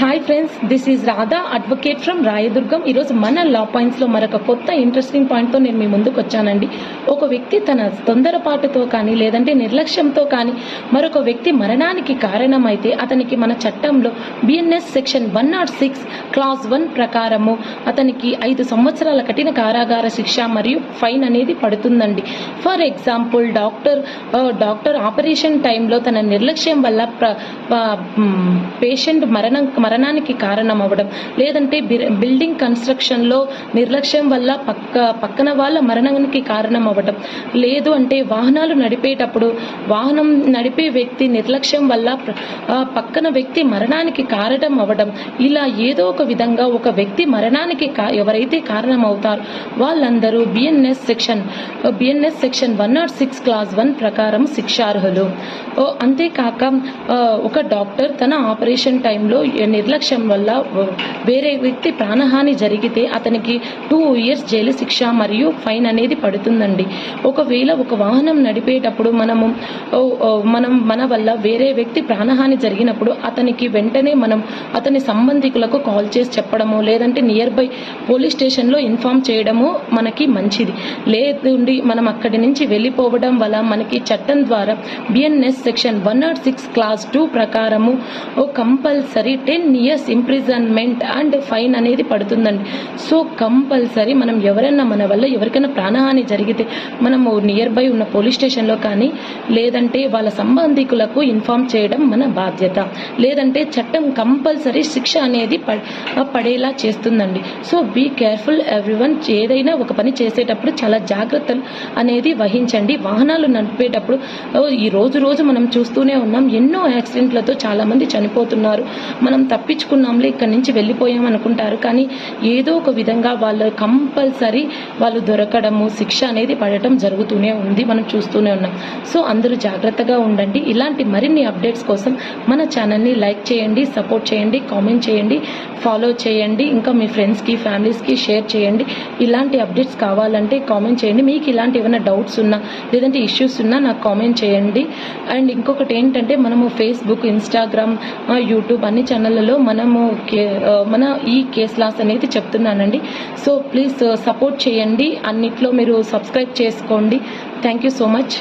Hi friends, this is Radha, advocate from Rayadurgam. ఈరోజు మన లా పాయింట్స్లో మరొక కొత్త ఇంట్రెస్టింగ్ పాయింట్తో నేను మీ ముందుకు వచ్చానండి. ఒక వ్యక్తి తన తొందరపాటుతో కానీ లేదంటే నిర్లక్ష్యంతో కానీ మరొక వ్యక్తి మరణానికి కారణమైతే అతనికి మన చట్టంలో బిఎన్ఎస్ సెక్షన్ 106 క్లాజ్ 1 ప్రకారము అతనికి 5 సంవత్సరాల కఠిన కారాగార శిక్ష మరియు ఫైన్ అనేది పడుతుందండి. ఫర్ ఎగ్జాంపుల్, డాక్టర్ ఆపరేషన్ టైంలో తన నిర్లక్ష్యం వల్ల పేషెంట్ మరణానికి కారణం అవ్వడం, లేదంటే బిల్డింగ్ కన్స్ట్రక్షన్లో నిర్లక్ష్యం వల్ల పక్కన వాళ్ళ మరణానికి కారణం అవ్వడం, లేదు అంటే వాహనాలు నడిపేటప్పుడు వాహనం నడిపే వ్యక్తి నిర్లక్ష్యం వల్ల పక్కన వ్యక్తి మరణానికి కారణం అవ్వడం, ఇలా ఏదో ఒక విధంగా ఒక వ్యక్తి మరణానికి ఎవరైతే కారణం అవుతారో వాళ్ళందరూ బిఎన్ఎస్ సెక్షన్ 106 క్లాజ్ 1 ప్రకారం శిక్షార్హులు. అంతేకాక ఒక డాక్టర్ తన ఆపరేషన్ టైంలో నిర్లక్ష్యం వల్ల వేరే వ్యక్తి ప్రాణహాని జరిగితే అతనికి 2 years జైలు శిక్ష మరియు ఫైన్ అనేది పడుతుందండి. ఒకవేళ ఒక వాహనం నడిపేటప్పుడు మన వల్ల వేరే వ్యక్తి ప్రాణహాని జరిగినప్పుడు అతనికి వెంటనే మనం అతని సంబంధికులకు కాల్ చేసి చెప్పడము, లేదంటే నియర్ బై పోలీస్ స్టేషన్లో ఇన్ఫార్మ్ చేయడము మనకి మంచిది. లేదండి మనం అక్కడి నుంచి వెళ్ళిపోవడం వల్ల మనకి చట్టం ద్వారా బిఎన్ఎస్ సెక్షన్ 106 క్లాజ్ 2 ప్రకారము compulsory 10 years imprisonment and fine అనేది పడుతుందండి. సో కంపల్సరీ మనం ఎవరైనా మన వల్ల ఎవరికైనా ప్రాణహాని జరిగితే మనము నియర్ బై ఉన్న పోలీస్ స్టేషన్లో కానీ లేదంటే వాళ్ళ సంబంధికులకు ఇన్ఫార్మ్ చేయడం మన బాధ్యత. లేదంటే చట్టం కంపల్సరీ శిక్ష అనేది పడేలా చేస్తుందండి. So be careful everyone. ఏదైనా ఒక పని చేసేటప్పుడు చాలా జాగ్రత్తలు అనేది వహించండి. వాహనాలు నడిపేటప్పుడు ఈ రోజు మనం చూస్తూనే ఉన్నాం, ఎన్నో యాక్సిడెంట్లతో చాలా మంది చనిపోతున్నారు. మనం తప్పించుకున్నాంలే, ఇక్కడి నుంచి వెళ్ళిపోయాం అనుకుంటారు, కానీ ఏదో ఒక విధంగా వాళ్ళు దొరకడము, శిక్ష అనేది పడటం జరుగుతూనే ఉంది, మనం చూస్తూనే ఉన్నాం. సో అందరూ జాగ్రత్తగా ఉండండి. ఇలాంటి మరిన్ని అప్డేట్స్ కోసం మన ఛానల్ని లైక్ చేయండి, సపోర్ట్ చేయండి, కామెంట్ చేయండి, ఫాలో చేయండి, ఇంకా మీ ఫ్రెండ్స్కి ఫ్యామిలీస్కి షేర్ చేయండి. ఇలాంటి అప్డేట్స్ కావాలంటే కామెంట్ చేయండి. మీకు ఇలాంటి ఏమైనా డౌట్స్ ఉన్నా లేదంటే ఇష్యూస్ ఉన్నా నాకు కామెంట్ చేయండి. అండ్ ఇంకొకటి ఏంటంటే, మనము ఫేస్బుక్, ఇన్స్టాగ్రామ్, యూట్యూబ్ అన్ని ఛానళ్ళలో మన ఈ కేస్ లాస్ అనేది చెప్తున్నానండి. సో ప్లీజ్ సపోర్ట్ చేయండి. అన్నిట్లో మీరు సబ్స్క్రైబ్ చేసుకోండి. Thank you so much.